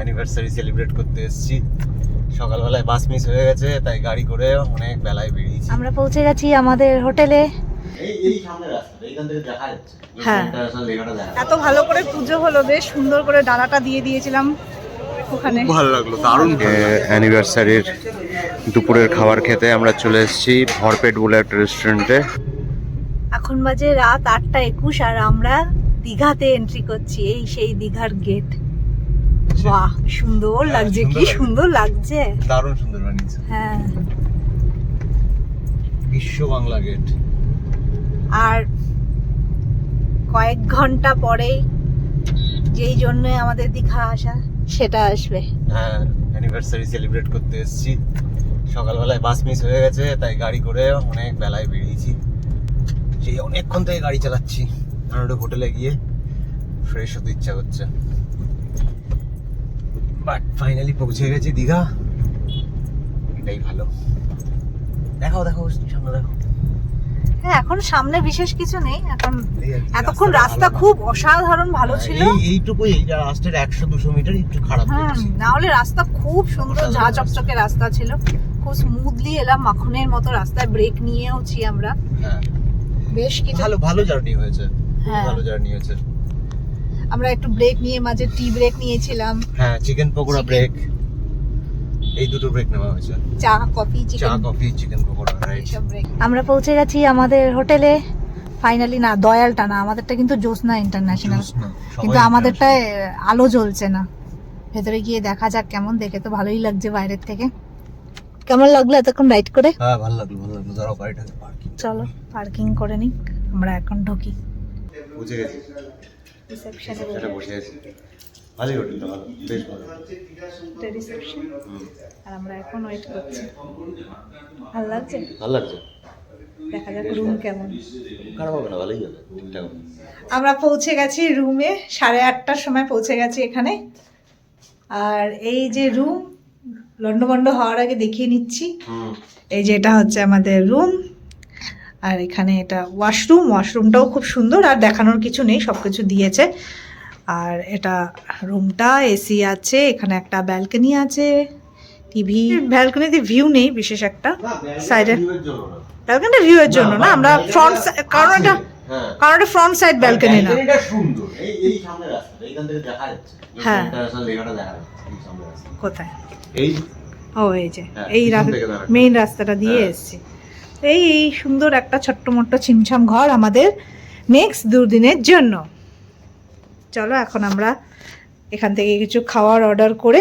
Anniversary celebrate করতে এসেছি। সকালবেলায় বাস মিস হয়ে গেছে, তাই গাড়ি করে অনেক বেলায় বেরিয়েছি। আমরা পৌঁছে গেছি আমাদের হোটেলে। এই সামনে রাস্তা, এইখান থেকে দেখা যাচ্ছে। হ্যাঁ, এত ভালো করে পুজো হলো, বেশ সুন্দর করে ডালাটা দিয়ে দিয়েছিলাম ওখানে, ভালো লাগলো, দারুণ। অ্যানিভার্সারির দুপুরের খাবার খেতে আমরা চলে এসেছি ভরপেট বলে একটা রেস্টুরেন্টে। এখন বাজে রাত 8:21 আর আমরা দীঘাতে এন্ট্রি করছি। এই সেই দীঘার গেট। বাহ, সুন্দর লাগছে, কি সুন্দর লাগছে, দারুণ সুন্দর বানিয়েছে। হ্যাঁ, বিশ্ব বাংলা গেট। আর কয়েক ঘন্টা পরেই যেই জন্য আমাদের দীঘা আসা সেটা আসবে। হ্যাঁ, অ্যানিভার্সারি সেলিব্রেট করতে এসেছি। সকালবেলায় বাস মিস হয়ে গেছে, তাই গাড়ি করে অনেক বেলায় বেরিয়েছি। সেই অনেকক্ষণ থেকে গাড়ি চালাচ্ছি, কারণ ওটা হোটেলে গিয়ে ফ্রেশ হতে ইচ্ছা করছে। বাট ফাইনালি পৌঁছে গেছি দীঘা, এটাই ভালো। দেখাও দেখাও সামনে দেখো। হ্যাঁ, এখন সামনে বিশেষ কিছু নেই এখন। এতক্ষণ রাস্তা খুব অসাধারণ ভালো ছিল। এইটুকুই, এই রাস্তার 100-200 মিটার একটু খারাপ হচ্ছে। না হলে রাস্তা খুব সুন্দর, ঝা চকচকে রাস্তা ছিল, খুব স্মুথলি এলাম। মাখনের মতো রাস্তায় ব্রেক নিয়েওছি আমরা। হ্যাঁ, বেশ কিছু ভালো ভালো জার্নি হয়েছে। হ্যাঁ, ভালো জার্নি হয়েছে। আমরা একটু ব্রেক নিয়ে মাঝে টি ব্রেক নিয়েছিলাম। হ্যাঁ, চিকেন পকোড়া ব্রেক, এই দুটো ব্রেক নেওয়া হয়েছে। চা কফি, চিকেন পকোড়া, রাইট। আমরা পৌঁছে গেছি আমাদের হোটেলে ফাইনালি। না, দয়ালটা না, আমাদেরটা কিন্তু জ্যোৎস্না ইন্টারন্যাশনাল, কিন্তু আমাদেরটা আলো জ্বলছে না। ভেতরে গিয়ে দেখা যাক কেমন, দেখে তো ভালোই লাগছে বাইরের থেকে। কেমন লাগলো এতক্ষণ রাইড করে? হ্যাঁ, ভালো লাগলো ভালো লাগলো। দাঁড়াও, গাড়িটাকে পার্কিং। চলো পার্কিং করে নিই, আমরা এখন ঢুকি। বুঝে গেছি, রিসেপশনে বসে গেছি। ভালোই হোটেলটা, ভালো, বেশ ভালো। রিসেপশন, আর আমরা এখন ওয়েট করছি। ভালো লাগছে, ভালো লাগছে। দেখা যাক রুম কেমন। খারাপ হবে না, ভালোই হবে, ঠিকঠাক হবে। আমরা পৌঁছে গেছি রুমে, 8:30টার সময় পৌঁছে গেছি এখানে। আর এই যে রুম, লন্ডভন্ড হওয়ার আগে দেখিয়ে নিচ্ছি। এই যে এটা হচ্ছে আমাদের রুম, আর এখানে এটা ওয়াশরুম। ওয়াশরুমটাও খুব সুন্দর, আর দেখানোর কিছু নেই, সব কিছু দিয়েছে। আর এটা রুমটা এসি আছে, এখানে একটা ব্যালকনি আছে, টিভি। ব্যালকনিতে ভিউ নেই বিশেষ একটা, সাইডে ব্যালকনিটা ভিউ এর জন্য না, আমরা ফ্রন্ট, কারণ এটা ফ্রন্ট সাইড ব্যালকনি না। এটা সুন্দর, এই সামনে রাস্তা, এইখান থেকে দেখা যাচ্ছে। হ্যাঁ, ইন্টারন্যাশনাল লেখাটা দেখা যাচ্ছে এই সামনে রাস্তা। কোথায়? এই এই যে এই মেইন রাস্তাটা দিয়ে এসছি। এই সুন্দর একটা ছোট্ট মোট্ট ছিমছাম ঘর আমাদের নেক্সট 2 দিনের জন্য। চলো এখন আমরা এখান থেকে কিছু খাওয়ার অর্ডার করে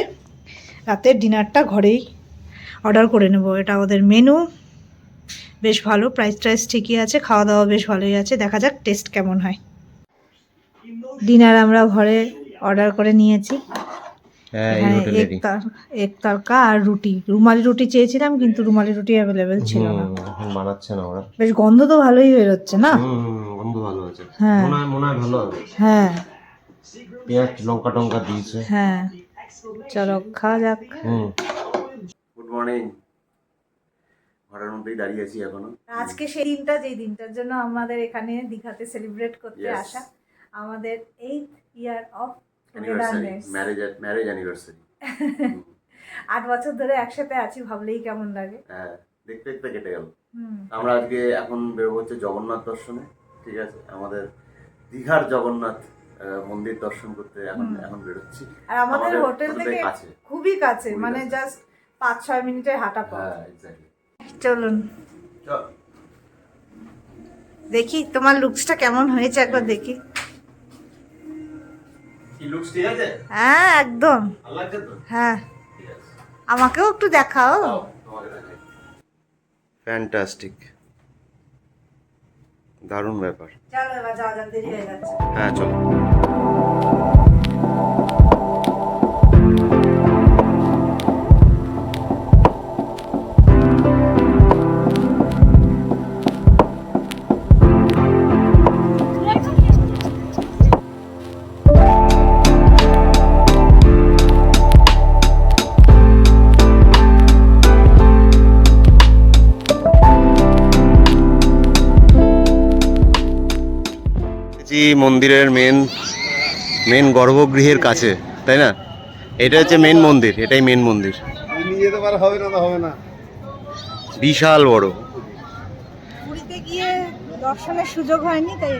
রাতের ডিনারটা ঘরেই অর্ডার করে নেব। এটা ওদের মেনু, বেশ ভালো, প্রাইস ট্রাইস ঠিকই আছে, খাওয়া দাওয়া বেশ ভালোই আছে। দেখা যাক টেস্ট কেমন হয়। ডিনার আমরা ঘরে অর্ডার করে নিয়েছি। এক তরকা আর রুটি, রুমালি রুটি চেয়েছিলাম, কিন্তু রুমালি রুটি অ্যাভেলেবেল ছিল না। বানাচ্ছে না ওরা। বেশ গন্ধ তো ভালোই বেরোচ্ছে না? গন্ধ ভালো আছে। হ্যাঁ, মনে হয় ভালো হবে। হ্যাঁ, পেঁয়াজ লঙ্কা টঙ্কা দিয়েছে। হ্যাঁ, চলো খাওয়া যাক। Good morning. ঘরের মধ্যেই দাঁড়িয়ে আছি এখনো। আজকে সেই দিনটা, যেই দিনটার জন্য আমাদের এখানে দীঘাতে সেলিব্রেট করতে আসা, আমাদের 8th year of marriage anniversary. 8 বছর ধরে একসাথে আছি, ভাবলেই কেমন লাগে। হ্যাঁ, দেখতে দেখতে কেটে গেল। আমরা আজকে এখন বেরোবো হচ্ছে জগন্নাথ দর্শনে। ঠিক আছে, আমাদের দীঘার জগন্নাথ মন্দির দর্শন করতে এখন বেরোচ্ছি। আর আমাদের হোটেল থেকে খুবই কাছে, মানে জাস্ট 5-6 মিনিটের হাঁটা পথ। হ্যাঁ, এক্স্যাক্টলি। চলুন দেখি তোমার লুকসটা কেমন হয়েছে, একবার দেখি। কি লুকস ঠিক আছে? হ্যাঁ, একদম ভালো লাগছে তো? হ্যাঁ, আমাকেও একটু দেখাও। ফ্যান্টাস্টিক, দারুণ ব্যাপার। চলো এবার যাওয়া যাক, দেরি হয়ে যাচ্ছে। হ্যাঁ, চলো। মন্দিরের মেন গর্ভগৃহের কাছে, তাই না? এটা হচ্ছে মেন মন্দির, এটাই মেন মন্দির। নিয়ে যেতে পারে, হবে না তো হবে না। বিশাল বড়। পুরীতে গিয়ে দর্শনের সুযোগ হয়নি, তাই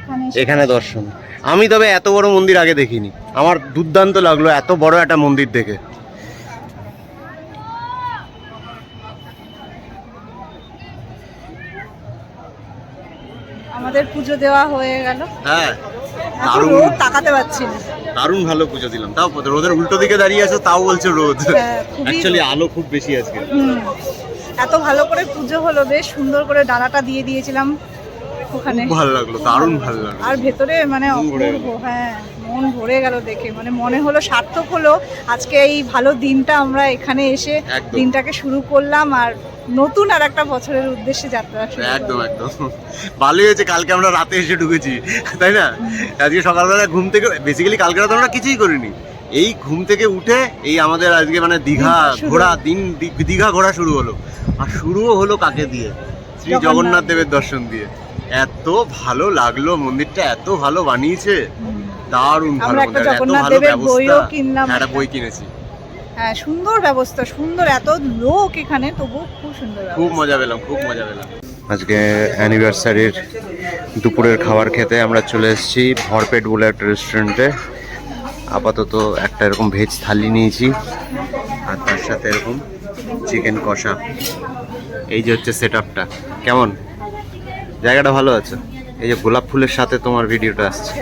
এখানে দর্শন। আমি তবে এত বড় মন্দির আগে দেখিনি, আমার দুর্দান্ত লাগলো এত বড় একটা মন্দির দেখে। আমাদের পুজো দেওয়া হয়ে গেল। হ্যাঁ, এখন রোদ তাকাতে পারছি না। দারুণ ভালো পুজো দিলাম, তাও রোদের উল্টো দিকে দাঁড়িয়ে আছো তাও বলছো রোদ। হ্যাঁ, খুবই অ্যাকচুয়ালি আলো খুব বেশি আজকে। এত ভালো করে পুজো হলো, বেশ সুন্দর করে ডালাটা দিয়ে দিয়েছিলাম ওখানে, খুব ভালো লাগলো, দারুণ ভালো লাগলো। আর ভেতরে মানে মন ভরে অপূর্ব, হ্যাঁ মন ভরে গেল দেখে, মানে মনে হলো সার্থক হলো আজকে এই ভালো দিনটা আমরা এখানে এসে একদম। দিনটাকে শুরু করলাম, আর নতুন আর একটা বছরের উদ্দেশ্যে যাত্রা শুরু একদম করলাম। একদম ভালোই হয়েছে, কালকে আমরা রাতে এসে ঢুকেছি, তাই না? আজকে সকালবেলা ঘুম থেকে, বেসিক্যালি কালকে রাতে আমরা কিছুই করিনি, এই ঘুম থেকে উঠে এই আমাদের আজকে মানে দীঘা ঘোরা দিন, দীঘা ঘোরা শুরু হলো। আর শুরুও হলো কাকে দিয়ে? শ্রী জগন্নাথ দেবের দর্শন দিয়ে। এত ভালো লাগলো, মন্দিরটা এত ভালো বানিয়েছে, দারুণ ভালো। আমরা একটা মন্দির, এত জগন্নাথ ভালো দেবের ব্যবস্থা। বইও কিনলাম। একটা বই কিনেছি। হ্যাঁ, সুন্দর ব্যবস্থা, সুন্দর, এত লোক এখানে, তবু খুব সুন্দর খুব ব্যবস্থা। মজা পেলাম, খুব মজা পেলাম। আজকে অ্যানিভার্সারির দুপুরের খাবার খেতে আমরা চলে এসেছি ভরপেট বলে একটা রেস্টুরেন্টে। আপাতত একটা এরকম ভেজ থালি নিয়েছি, আর তার সাথে এরকম চিকেন কষা। এই যে হচ্ছে সেট আপটা, কেমন? জায়গাটা ভালো আছে। এই যে গোলাপ ফুলের সাথে তোমার ভিডিওটা আসছে।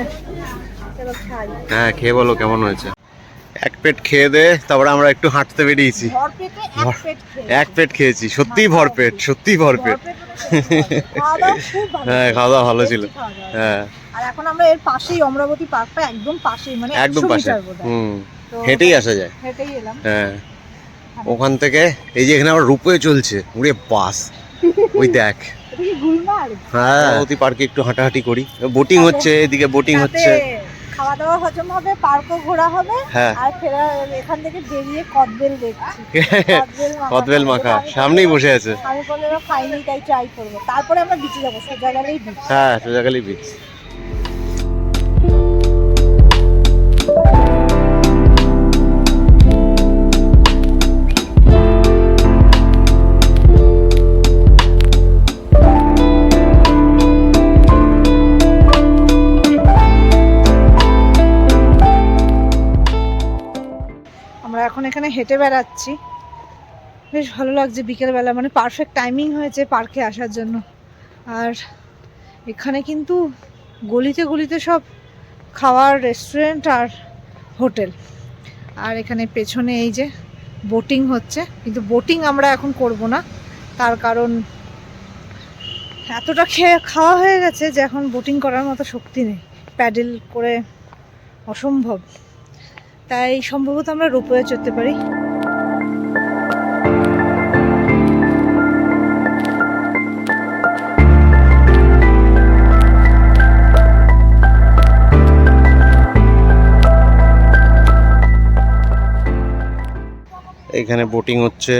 চলো খাই। হ্যাঁ, খেয়ে বলো কেমন হয়েছে। এক পেট খেয়ে দে, তারপরে আমরা একটু হাঁটতে বেরিয়েছি। ভরপেটে এক পেট খেয়েছি। এক পেট খেয়েছি, সত্যিই ভরপেট, সত্যিই ভরপেট। খাওয়া দাওয়া খুব ভালো হ্যাঁ, ছিল। খাওয়া দাওয়া ভালো ছিল। Tasty খাওয়া দাওয়া। হ্যাঁ, আর এখন আমরা এর পাশেই, অমরাবতী পার্কটা একদম পাশেই, মানে একদম 100 পাশে। মিটার বোধহয়। তো হেঁটেই আসা যায়। হেঁটেই এলাম। হ্যাঁ, ওখান থেকে এই যে এখানে আবার রূপওয়ে চলছে, উড়ে বাস, ওই দেখ। এটা কি গুলমার্গ? হ্যাঁ, অতি পার্কে একটু হাঁটাহাঁটি করি, বোটিং হচ্ছে, এদিকে বোটিং সাথে হচ্ছে। খাওয়া দাওয়া হজম হবে, পার্কও ঘোরা হবে, হ্যাঁ। আর ফেরা এখান থেকে বেরিয়ে কদবেল দেখছি। কদবেল মাখা আমি সামনেই বসে আছে। আমি কোনোদিনও খাইনি, তাই ট্রাই করবো। তারপরে আমরা বিচে যাবো, সোজা গেলেই বিচ। হ্যাঁ, সোজাখালি বিচ। আমরা এখন এখানে হেঁটে বেড়াচ্ছি, বেশ ভালো লাগছে বিকেলবেলা, মানে পারফেক্ট টাইমিং হয়েছে পার্কে আসার জন্য। আর এখানে কিন্তু গলিতে গলিতে সব খাওয়ার রেস্টুরেন্ট আর হোটেল। আর এখানে পেছনে এই যে বোটিং হচ্ছে, কিন্তু বোটিং আমরা এখন করব না, তার কারণ এতটা খাওয়া হয়ে গেছে যে এখন বোটিং করার মতো শক্তি নেই, প্যাডেল করে অসম্ভব। তাই সম্ভবত আমরা রোপওয়ে চড়তে পারি। এখানে বোটিং হচ্ছে,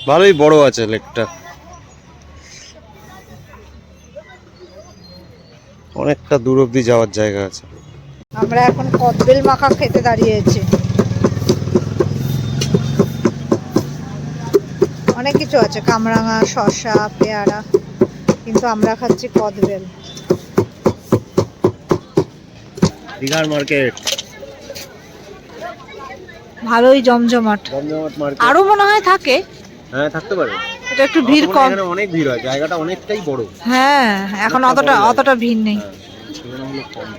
ভালোই বড় আছে লেকটা, অনেকটা দূর অব্দি যাওয়ার জায়গা আছে। আমরা এখন কদবেল মাখা খেতে দাঁড়িয়েছি, অনেক কিছু আছে, কামরাঙা, শসা, পেয়ারা, কিন্তু আমরা খাচ্ছি কদবেল। দীঘার মার্কেট ভালোই জমজমাট, জমজমাট মার্কেট। আরো মনে হয় থাকে। হ্যাঁ, থাকতে পারে, এটা একটু ভিড় কম। এখানে অনেক ভিড় হয়, জায়গাটা অনেকটাই বড়। হ্যাঁ, এখন অতটা ভিড় নেই। হ্যাঁ, তুলনামূলক কম।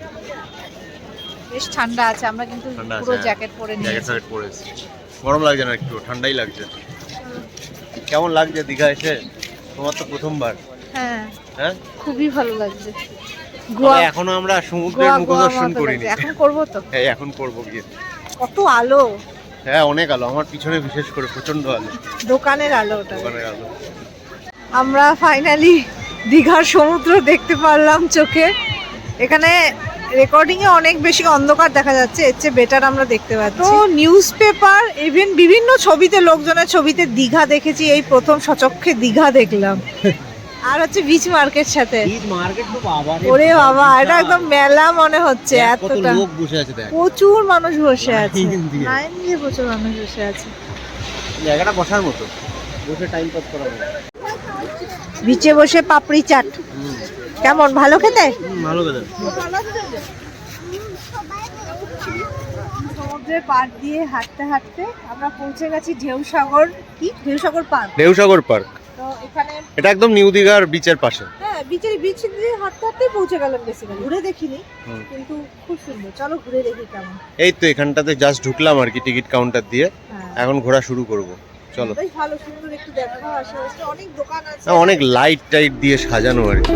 বেশ ঠান্ডা আছে, আমরা কিন্তু ঠান্ডা আছে, পুরো হ্যাঁ। জ্যাকেট পরে জ্যাকেট নিয়েছি। ফ্যাকেট পরে এসেছি। গরম লাগছে না, একটু ঠান্ডাই লাগছে। কেমন লাগছে দীঘা এসে? তোমার তো প্রথমবার। হ্যাঁ, হ্যাঁ, খুবই ভালো লাগছে। তবে এখনো আমরা সমুদ্রের মুখ দর্শন করিনি। এখন করবো তো। হ্যাঁ, এখন করবো গিয়ে। কত আলো, হ্যাঁ, অনেক আলো, আমার পিছনে বিশেষ করে প্রচন্ড আলো, দোকানের আলো ওটা। দোকানের আলো। আমরা ফাইনালি দীঘার সমুদ্র দেখতে পারলাম চোখে। এখানে রেকর্ডিং এ অনেক বেশি অন্ধকার দেখা যাচ্ছে, এর চেয়ে বেটার আমরা দেখতে পাচ্ছি। তো নিউজ পেপার, ইভেন বিভিন্ন ছবিতে, লোকজনের ছবিতে দীঘা দেখেছি, এই প্রথম সচক্ষে দীঘা দেখলাম। আর হচ্ছে বিচ মার্কেট সাথে। বিচ মার্কেট তো বাবা রে, ওরে বাবা, এটা একদম মেলা মনে হচ্ছে, কত এতটা লোক বসে আছে দেখ, প্রচুর মানুষ বসে আছে, লাইন দিয়ে। লাইন দিয়ে প্রচুর মানুষ বসে আছে। জায়গাটা বসার মতো, বসে টাইম পাস করা যায়। বিচে বসে পাপড়ি চাট কেমন, ভালো খেতে? ভালো কথা। সমুদ্রের পাড় দিয়ে হাঁটতে হাঁটতে আমরা পৌঁছে গেছি ঢেউসাগর, কি ঢেউসাগর পার্ক। ঢেউসাগর পার্ক, তো এখানে এটা একদম নিউ দীঘার বিচের পাশে। হ্যাঁ বিচ দিয়ে হাঁটতে হাঁটতেই পৌঁছে গেলাম, বেসিক্যালি ঘুরে দেখিনি কিন্তু খুব সুন্দর। চলো ঘুরে দেখি কেমন। এই তো এখানটাতে জাস্ট ঢুকলাম আর কি, টিকিট কাউন্টার দিয়ে। হ্যাঁ এখন ঘোরা শুরু করব, চলো। বেশ ভালো সুন্দর একটু দেখো, আশেপাশে অনেক দোকান আছে, অনেক লাইট টাইট দিয়ে সাজানো আর কি।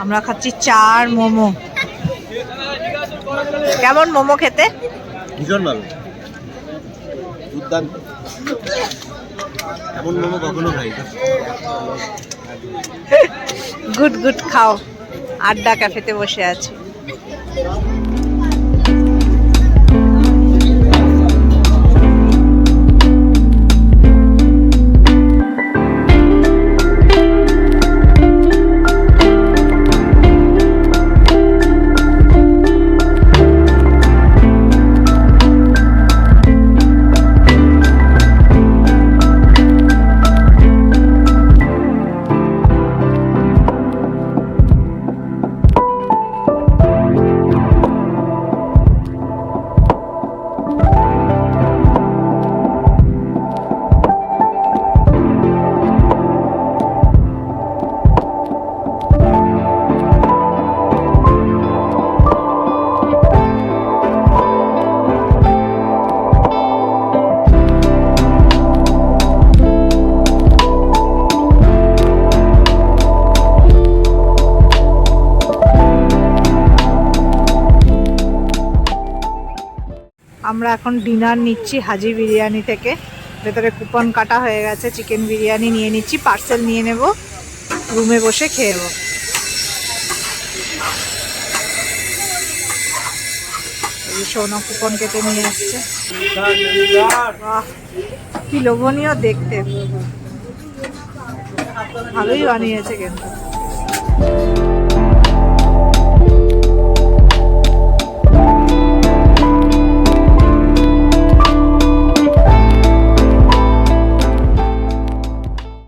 আমরা খাচ্ছি চার মোমো। কেমন মোমো খেতে? ভীষণ ভালো, দুর্দান্ত। এমন মোমো কখনো খাই না। গুড গুড, খাও। আড্ডা ক্যাফেতে বসে আছি। আমরা এখন ডিনার নিচ্ছি হাজি বিরিয়ানি থেকে। ভেতরে কুপন কাটা হয়ে গেছে, চিকেন বিরিয়ানি নিয়ে নিচ্ছি, পার্সেল নিয়ে নেব, রুমে বসে খেয়ে নেব। সোনা কুপন কেটে নিয়ে আসছে। বাহ, কি লোভনীয় দেখতে, ভালোই বানিয়েছে কিন্তু।